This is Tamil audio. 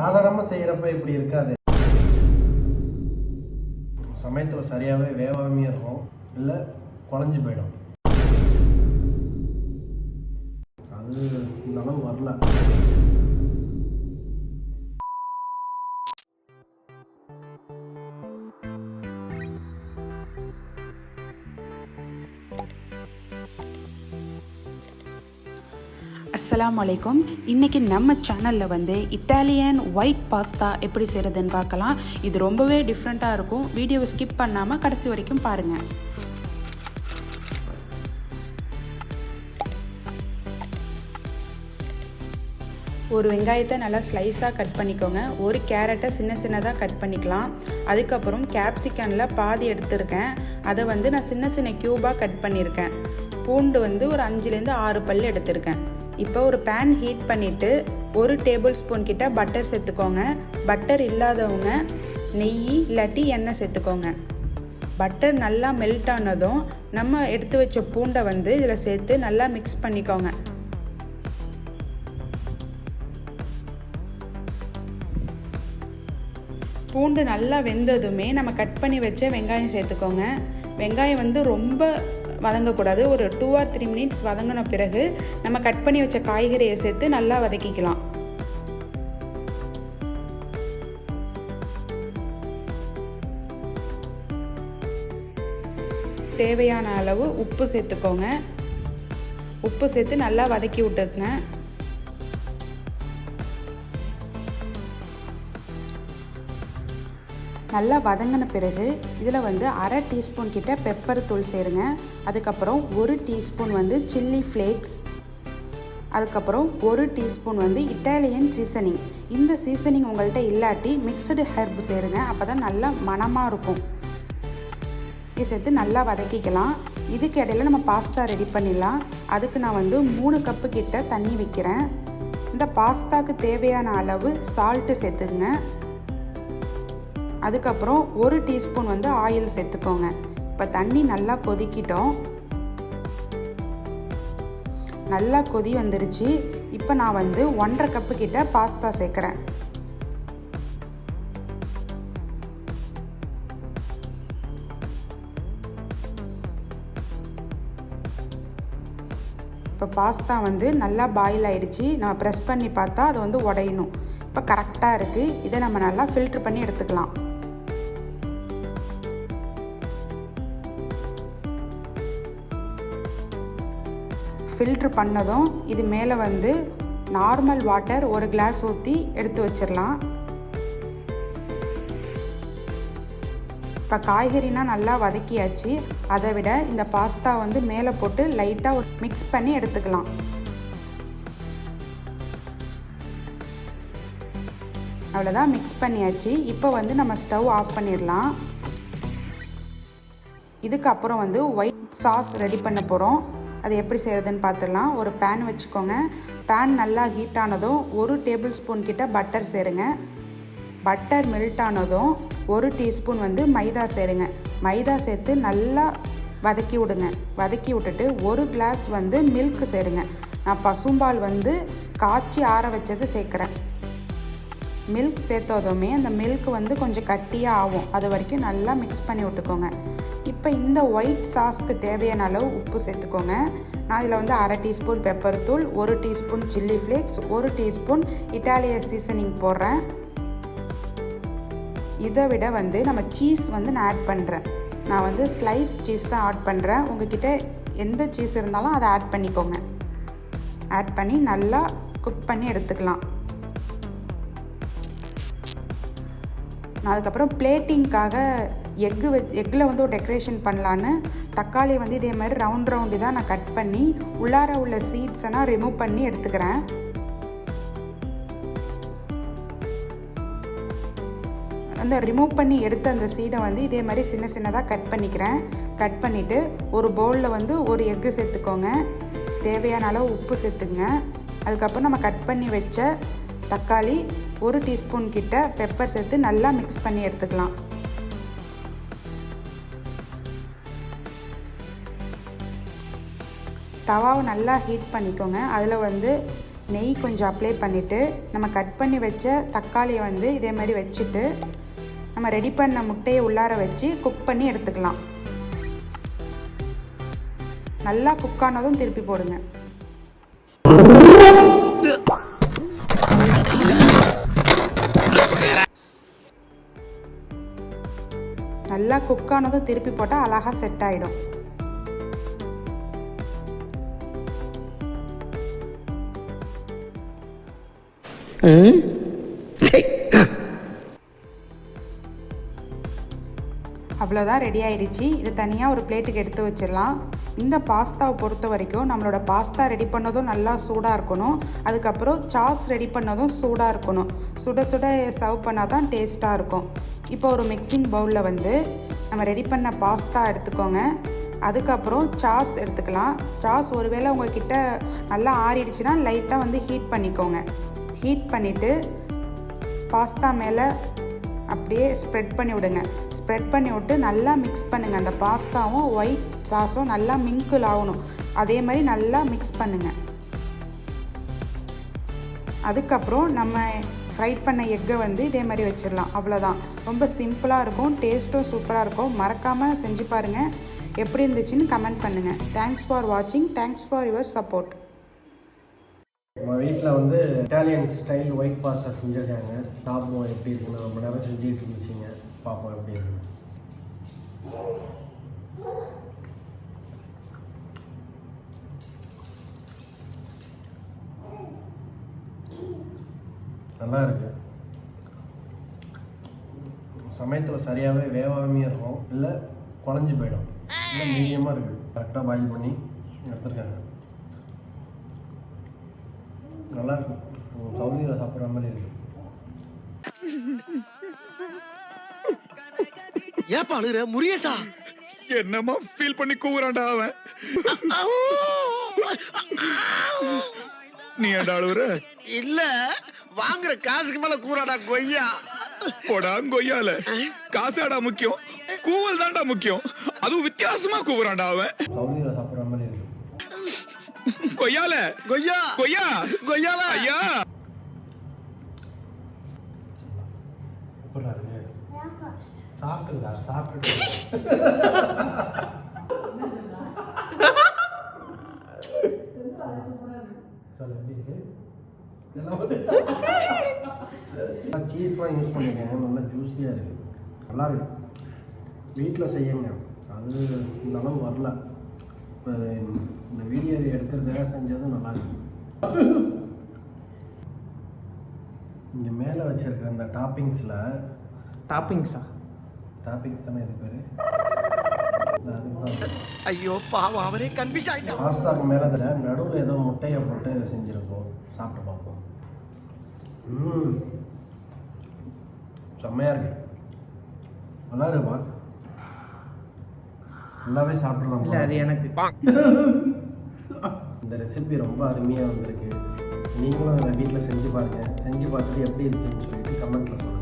சாதாரணமாக செய்கிறப்ப இப்படி இருக்காது. சமயத்தில் சரியாகவே வேகாமே இருக்கும், இல்லை குழஞ்சி போயிடும். அது இந்த அளவு வரல. அஸ்ஸலாமு அலைக்கும். இன்றைக்கி நம்ம சேனலில் வந்து இட்டாலியன் ஒயிட் பாஸ்தா எப்படி செய்கிறதுன்னு பார்க்கலாம். இது ரொம்பவே டிஃப்ரெண்ட்டாக இருக்கும். வீடியோவை ஸ்கிப் பண்ணாமல் கடைசி வரைக்கும் பாருங்கள். ஒரு வெங்காயத்தை நல்லா ஸ்லைஸாக கட் பண்ணிக்கோங்க. ஒரு கேரட்டை சின்ன சின்னதாக கட் பண்ணிக்கலாம். அதுக்கப்புறம் கேப்சிக்கனில் பாதி எடுத்திருக்கேன், அதை வந்து நான் சின்ன சின்ன க்யூபாக கட் பண்ணியிருக்கேன். பூண்டு வந்து ஒரு 5லேருந்து 6 பல் எடுத்திருக்கேன். இப்போ ஒரு பேன் ஹீட் பண்ணிவிட்டு 1 டேபிள் ஸ்பூன் கிட்ட பட்டர் சேர்த்துக்கோங்க. பட்டர் இல்லாதவங்க நெய் இல்லாட்டி எண்ணெய் சேர்த்துக்கோங்க. பட்டர் நல்லா மெல்ட் ஆனதும் நம்ம எடுத்து வச்ச பூண்டை வந்து இதில் சேர்த்து நல்லா மிக்ஸ் பண்ணிக்கோங்க. பூண்டு நல்லா வெந்ததுமே நம்ம கட் பண்ணி வச்ச வெங்காயம் சேர்த்துக்கோங்க. வெங்காயம் வந்து ரொம்ப வதங்கக்கூடாது. ஒரு 2 or 3 மினிட்ஸ் வதங்கின பிறகு நம்ம கட் பண்ணி வச்ச காய்கறியை சேர்த்து நல்லா வதக்கிக்கலாம். தேவையான அளவு உப்பு சேர்த்துக்கோங்க. உப்பு சேர்த்து நல்லா வதக்கி விட்டுக்குங்க. நல்லா வதங்கின பிறகு இதில் வந்து 1/2 டீஸ்பூன் கிட்ட பெப்பர் தூள் சேருங்க. அதுக்கப்புறம் 1 டீஸ்பூன் வந்து சில்லி ஃப்ளேக்ஸ், அதுக்கப்புறம் 1 டீஸ்பூன் வந்து இட்டாலியன் சீசனிங். இந்த சீசனிங் உங்கள்கிட்ட இல்லாட்டி மிக்சடு ஹெர்ப் சேருங்க, அப்போ தான் நல்லா மணமாக இருக்கும். இது சேர்த்து நல்லா வதக்கிக்கலாம். இதுக்கு இடையில நம்ம பாஸ்தா ரெடி பண்ணிடலாம். அதுக்கு நான் வந்து 3 கப்பு கிட்ட தண்ணி வைக்கிறேன். இந்த பாஸ்தாவுக்கு தேவையான அளவு சால்ட்டு சேர்த்துக்குங்க. அதுக்கப்புறம் 1 டீஸ்பூன் வந்து ஆயில் சேர்த்துக்கோங்க. இப்போ தண்ணி நல்லா கொதிக்கிட்டோம். நல்லா கொதி வந்துருச்சு. இப்போ நான் வந்து 1/2 கப்பு கிட்ட பாஸ்தா சேர்க்குறேன். இப்போ பாஸ்தா வந்து நல்லா பாயில் ஆகிடுச்சு. நம்ம ப்ரெஸ் பண்ணி பார்த்தா அது வந்து உடையணும். இப்போ கரெக்டாக இருக்குது. இதை நம்ம நல்லா ஃபில்ட்ரு பண்ணி எடுத்துக்கலாம். ஃபில்ட்ரு பண்ணதும் இது மேலே வந்து நார்மல் வாட்டர் 1 கிளாஸ் ஊற்றி எடுத்து வச்சிடலாம். இப்போ காய்கறினா நல்லா வதக்கியாச்சு. அதை விட இந்த பாஸ்தா வந்து மேலே போட்டு லைட்டாக மிக்ஸ் பண்ணி எடுத்துக்கலாம். அவ்வளோதான், மிக்ஸ் பண்ணியாச்சு. இப்போ வந்து நம்ம ஸ்டவ் ஆஃப் பண்ணிடலாம். இதுக்கப்புறம் வந்து ஒயிட் சாஸ் ரெடி பண்ண போகிறோம். அது எப்படி செய்கிறதுன்னு பார்த்துடலாம். ஒரு பேன் வச்சுக்கோங்க. பேன் நல்லா ஹீட் ஆனதும் 1 டேபிள் ஸ்பூன் கிட்ட பட்டர் சேருங்க. பட்டர் மெல்ட் ஆனதும் 1 டீஸ்பூன் வந்து மைதா சேருங்க. மைதா சேர்த்து நல்லா வதக்கி விடுங்க. வதக்கி விட்டுட்டு 1 கிளாஸ் வந்து மில்க் சேருங்க. நான் பசும்பால் வந்து காய்ச்சி ஆற வச்சது சேர்க்குறேன். மில்க் சேர்த்ததுமே அந்த மில்க் வந்து கொஞ்சம் கட்டியாக ஆகும். அது வரைக்கும் நல்லா மிக்ஸ் பண்ணி விட்டுக்கோங்க. இப்போ இந்த ஒயிட் சாஸ்க்கு தேவையான அளவு உப்பு சேர்த்துக்கோங்க. நான் இதில் வந்து 1/2 டீஸ்பூன் பெப்பர் தூள், 1 teaspoon chilli flakes, 1 teaspoon Italian seasoning போடுறேன். இதை விட வந்து நம்ம சீஸ் வந்து நான் ஆட் பண்ணுறேன். நான் வந்து ஸ்லைஸ் சீஸ் தான் ஆட் பண்ணுறேன். உங்ககிட்ட எந்த சீஸ் இருந்தாலும் அதை ஆட் பண்ணிக்கோங்க. ஆட் பண்ணி நல்லா குக் பண்ணி எடுத்துக்கலாம். நான் அதுக்கப்புறம் பிளேட்டிங்காக எக்கில் வந்து ஒரு டெக்கரேஷன் பண்ணலான்னு தக்காளி வந்து இதே மாதிரி ரவுண்டு தான் நான் கட் பண்ணி உள்ளார உள்ள சீட்ஸெல்லாம் ரிமூவ் பண்ணி எடுத்துக்கிறேன். அந்த ரிமூவ் பண்ணி எடுத்த அந்த சீடை வந்து இதே மாதிரி சின்ன சின்னதாக கட் பண்ணிக்கிறேன். கட் பண்ணிவிட்டு ஒரு பவுலில் வந்து 1 எக்கு சேர்த்துக்கோங்க. தேவையான அளவு உப்பு சேர்த்துங்க. அதுக்கப்புறம் நம்ம கட் பண்ணி வச்ச தக்காளி, 1 டீஸ்பூன் கிட்ட பெப்பர் சேர்த்து நல்லா மிக்ஸ் பண்ணி எடுத்துக்கலாம். தவாவை நல்லா ஹீட் பண்ணிக்கோங்க. அதில் வந்து நெய் கொஞ்சம் அப்ளை பண்ணிவிட்டு நம்ம கட் பண்ணி வச்ச தக்காளியை வந்து இதே மாதிரி வச்சுட்டு நம்ம ரெடி பண்ண முட்டையை உள்ளார வச்சு குக் பண்ணி எடுத்துக்கலாம். நல்லா குக் ஆனதும் திருப்பி போடுங்க. நல்லா குக் ஆனதும் திருப்பி போட்டால் அழகாக செட் ஆகிடும். அவ்வளோதான், ரெடி ஆகிடுச்சு. இதை தனியாக ஒரு பிளேட்டுக்கு எடுத்து வச்சிடலாம். இந்த பாஸ்தாவை பொறுத்த வரைக்கும் நம்மளோட பாஸ்தா ரெடி பண்ணதும் நல்லா சூடாக இருக்கணும். அதுக்கப்புறம் சாஸ் ரெடி பண்ணதும் சூடாக இருக்கணும். சுட சுட சர்வ் பண்ணால் தான் டேஸ்ட்டாக இருக்கும். இப்போ ஒரு மிக்சிங் பவுலில் வந்து நம்ம ரெடி பண்ண பாஸ்தா எடுத்துக்கோங்க. அதுக்கப்புறம் சாஸ் எடுத்துக்கலாம். சாஸ் ஒருவேளை உங்கள்கிட்ட நல்லா ஆறிடுச்சுன்னா லைட்டாக வந்து ஹீட் பண்ணிக்கோங்க. ஹீட் பண்ணிவிட்டு பாஸ்தா மேலே அப்படியே ஸ்ப்ரெட் பண்ணி விடுங்க. ஸ்ப்ரெட் பண்ணி விட்டு நல்லா மிக்ஸ் பண்ணுங்கள். அந்த பாஸ்தாவும் ஒயிட் சாஸும் நல்லா மிங்கிள் ஆகணும். அதே மாதிரி நல்லா மிக்ஸ் பண்ணுங்கள். அதுக்கப்புறம் நம்ம ஃப்ரைட் பண்ண எக்கை வந்து இதே மாதிரி வச்சிடலாம். அவ்வளோதான், ரொம்ப சிம்பிளாக இருக்கும். டேஸ்ட்டும் சூப்பராக இருக்கும். மறக்காமல் செஞ்சு பாருங்கள். எப்படி இருந்துச்சுன்னு கமெண்ட் பண்ணுங்கள். தேங்க்ஸ் ஃபார் வாட்சிங். Thanks for your support. நம்ம வீட்டில் வந்து இட்டாலியன் ஸ்டைல் ஒயிட் பாஸ்தா செஞ்சுருக்காங்க. சாப்பிடுவோம் எப்படி இருக்குன்னு. ரொம்ப நேரம் செஞ்சுட்டு இருந்துச்சுங்க. பார்ப்போம் எப்படி இருக்கு. நல்லா இருக்கு. சமயத்தில் சரியாகவே வேகாமே இருக்கும், இல்லை குழஞ்சி போயிடும், இல்லை மீடியமாக இருக்குது. கரெக்டாக பாயில் பண்ணி எடுத்துருக்காங்க. நல்லா இருக்கும். சவுதியில் சாப்பிட்ற மாதிரி இருக்கு. ஏப்பா அழுகுற முரியசா? என்னமா ஃபீல் பண்ணி கூவுறான்டா அவன். நீ ஏன்டா அழுகுற? இல்ல, வாங்குற காசுக்கு மேல கூறாடா கொய்யா. போடா கொய்யால. காசாடா முக்கியம், கூவல் தான்டா முக்கியம். அதுவும் வித்தியாசமா கூவுறான்டா அவன். சவுதியில் சாப்பிட்ற மாதிரி இருக்கு. கொய்யால கொய்யா கொய்யா கொய்யால ஐயா. சாப்பிட்டுதா சாப்பிட்டு சீஸ்லாம் யூஸ் பண்ணியிருக்காங்க. நல்லா ஜூஸியாக இருக்குது. நல்லா இருக்கு. வீட்டில் செய்யுங்க. அது இந்த அளவு வரல. இப்போ இந்த வீடியோ எடுக்கிறதுக்காக செஞ்சது நல்லா இருக்கு. இங்கே மேலே வச்சிருக்கிற அந்த டாப்பிங்ஸ் தானே இது பேர். ஐயோ பாவம், அவரே கன்ஃபியூஸ் ஆயிட்டான். பாஸ்தாக்கு மேலே அதில் நடுவில் ஏதோ முட்டையை போட்டு செஞ்சுருக்கோம். சாப்பிட்டு பார்ப்போம். செம்மையாக இருக்கு. நல்லா இருக்குப்பா. நல்லாவே சாப்பிடலாம். இல்லை, அது எனக்கு இந்த ரெசிபி ரொம்ப அருமையாக வந்திருக்கு. நீங்களும் அதை வீட்டில் செஞ்சு பாருங்கள். செஞ்சு பார்த்துட்டு எப்படி இருக்குன்னு சொல்லிட்டு கமெண்ட்டில் சொல்லுங்கள்.